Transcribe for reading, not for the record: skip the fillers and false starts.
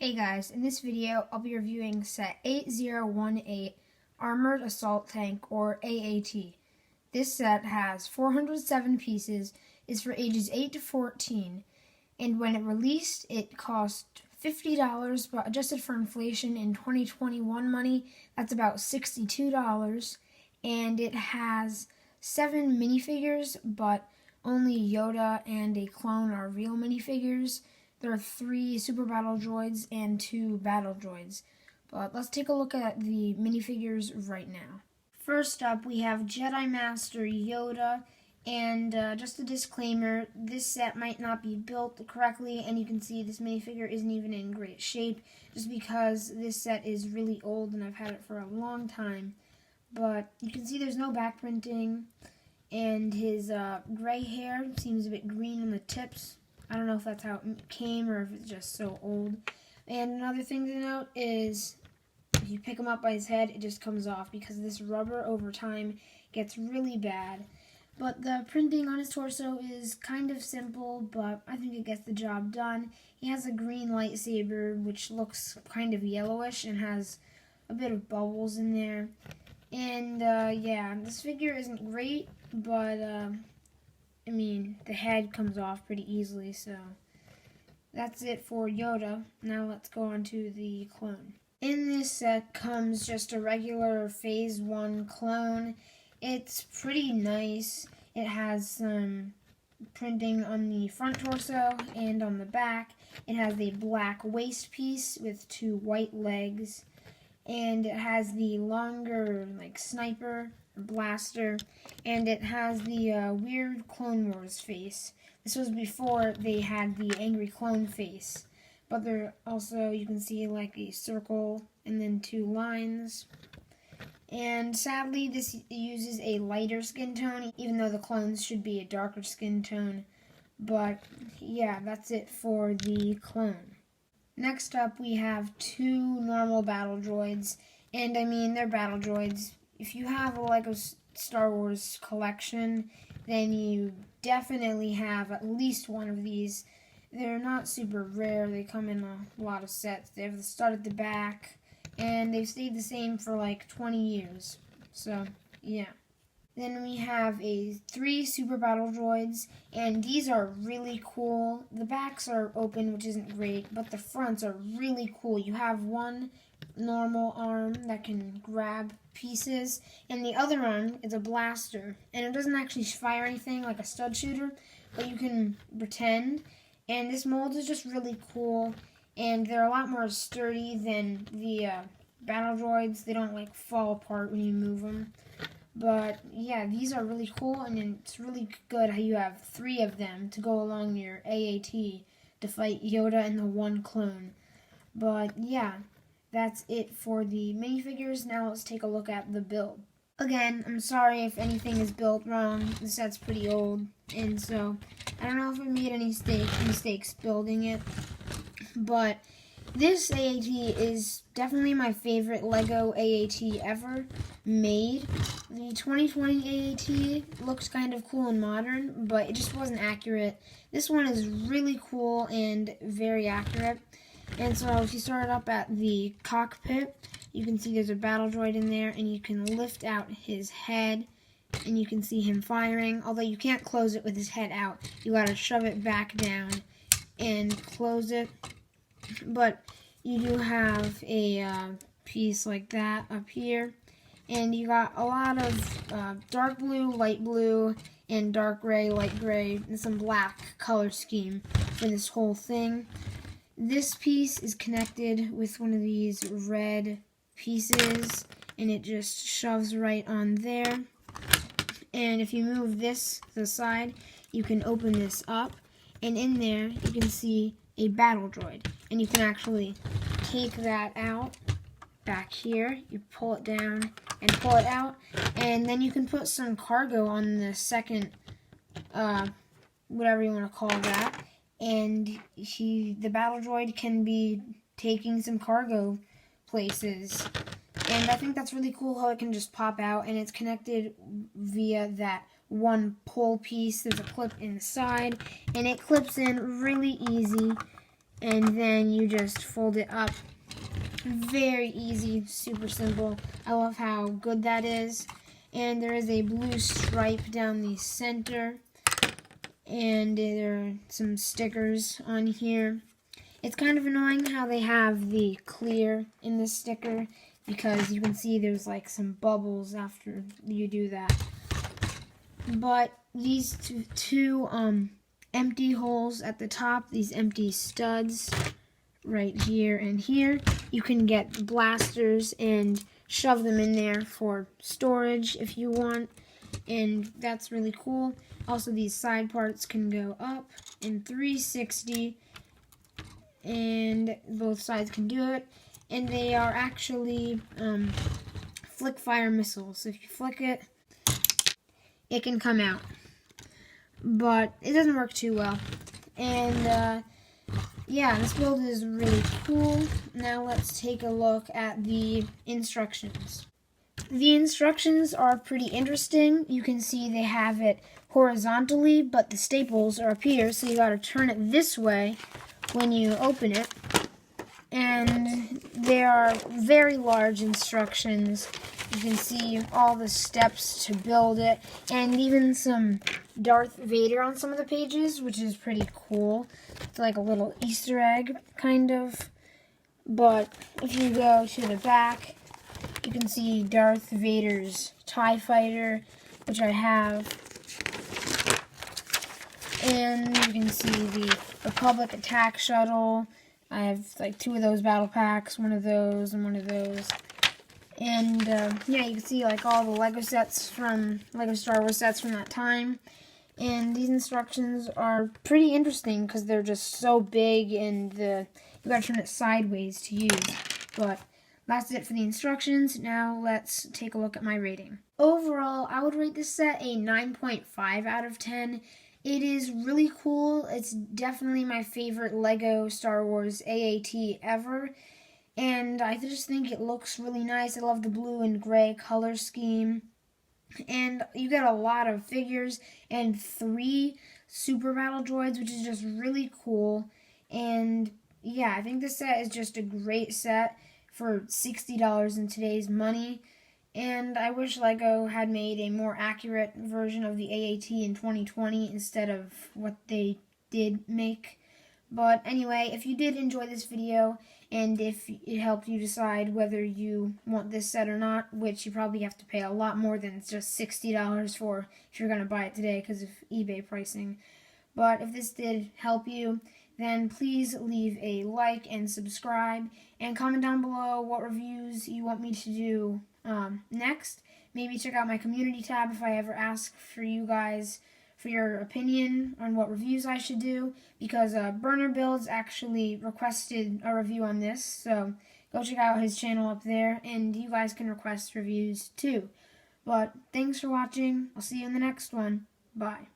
Hey guys, in this video I'll be reviewing set 8018 Armored Assault Tank, or AAT. This set has 407 pieces, is for ages 8 to 14, and when it released it cost $50, but adjusted for inflation in 2021 money, that's about $62, and it has 7 minifigures, but only Yoda and a clone are real minifigures. There are 3 Super Battle Droids and 2 Battle Droids. But let's take a look at the minifigures right now. First up, we have Jedi Master Yoda, and just a disclaimer, this set might not be built correctly, and you can see this minifigure isn't even in great shape, just because this set is really old and I've had it for a long time. But you can see there's no back printing, and his gray hair seems a bit green on the tips. I don't know if that's how it came or if it's just so old. And another thing to note is if you pick him up by his head, it just comes off because this rubber over time gets really bad. But the printing on his torso is kind of simple, but I think it gets the job done. He has a green lightsaber which looks kind of yellowish and has a bit of bubbles in there. And yeah, this figure isn't great, but I mean, the head comes off pretty easily, so that's it for Yoda. Now let's go on to the clone. In this set comes just a regular Phase 1 clone. It's pretty nice. It has some printing on the front torso and on the back. It has a black waist piece with 2 white legs. And it has the longer, sniper blaster, and it has the weird Clone Wars face. This was before they had the angry clone face, but there also, you can see a circle and then 2 lines. And sadly, this uses a lighter skin tone, even though the clones should be a darker skin tone. But yeah, that's it for the clone. Next up, we have 2 normal battle droids, and I mean, they're battle droids. If you have a Lego Star Wars collection, then you definitely have at least one of these. They're not super rare. They come in a lot of sets. They have the stud at the back, and they've stayed the same for 20 years. So, yeah. Then we have 3 Super Battle Droids, and these are really cool. The backs are open, which isn't great, but the fronts are really cool. You have one normal arm that can grab pieces, and the other arm is a blaster, and it doesn't actually fire anything like a stud shooter, but you can pretend. And this mold is just really cool, and they're a lot more sturdy than the battle droids. They don't fall apart when you move them. But yeah, these are really cool, and it's really good how you have 3 of them to go along your AAT to fight Yoda and the 1 clone. But yeah, that's it for the minifigures. Now let's take a look at the build. Again, I'm sorry if anything is built wrong. The set's pretty old, and so I don't know if we made any mistakes building it. But this AAT is definitely my favorite Lego AAT ever made. The 2020 AAT looks kind of cool and modern, but it just wasn't accurate. This one is really cool and very accurate. And so if you start up at the cockpit, you can see there's a battle droid in there, and you can lift out his head, and you can see him firing, although you can't close it with his head out. You gotta shove it back down and close it. But you do have a piece like that up here, and you got a lot of dark blue, light blue, and dark gray, light gray, and some black color scheme for this whole thing. This piece is connected with one of these red pieces, and it just shoves right on there. And if you move this to the side, you can open this up, and in there you can see a battle droid, and you can actually take that out back here. You pull it down and pull it out, and then you can put some cargo on the second, whatever you want to call that, and the battle droid can be taking some cargo places. And I think that's really cool how it can just pop out, and it's connected via that 1 pull piece. There's a clip inside, and it clips in really easy. and then you just fold it up. Very easy, super simple. I love how good that is. And there is a blue stripe down the center, and there are some stickers on here. It's kind of annoying how they have the clear in the sticker, because you can see there's like some bubbles after you do that. But these two empty holes at the top, these empty studs right here and here, you can get blasters and shove them in there for storage if you want, and that's really cool. Also, these side parts can go up in 360, and both sides can do it, and they are actually flick fire missiles. So if you flick it, it can come out, but it doesn't work too well. And yeah, this build is really cool. Now let's take a look at the instructions. The instructions are pretty interesting. You can see they have it horizontally, but the staples are up here, so you gotta turn it this way when you open it. And there are very large instructions. You can see all the steps to build it, and even some Darth Vader on some of the pages, which is pretty cool. It's like a little Easter egg, kind of. But if you go to the back, you can see Darth Vader's TIE Fighter, which I have. And you can see the Republic Attack Shuttle. I have like 2 of those battle packs, 1 of those and 1 of those. And yeah, you can see like all the Lego Star Wars sets from that time. And these instructions are pretty interesting because they're just so big, and you gotta turn it sideways to use. But that's it for the instructions. Now let's take a look at my rating. Overall, I would rate this set a 9.5 out of 10. It is really cool. It's definitely my favorite Lego Star Wars AAT ever. And I just think it looks really nice. I love the blue and gray color scheme. And you get a lot of figures and 3 super battle droids, which is just really cool. And yeah, I think this set is just a great set for $60 in today's money. And I wish Lego had made a more accurate version of the AAT in 2020 instead of what they did make. But anyway, if you did enjoy this video, and if it helped you decide whether you want this set or not, which you probably have to pay a lot more than just $60 for if you're going to buy it today because of eBay pricing. But if this did help you, then please leave a like and subscribe, and comment down below what reviews you want me to do next. Maybe check out my community tab if I ever ask for you guys for your opinion on what reviews I should do, because Burner Builds actually requested a review on this, so go check out his channel up there, and you guys can request reviews too. But thanks for watching. I'll see you in the next one. Bye.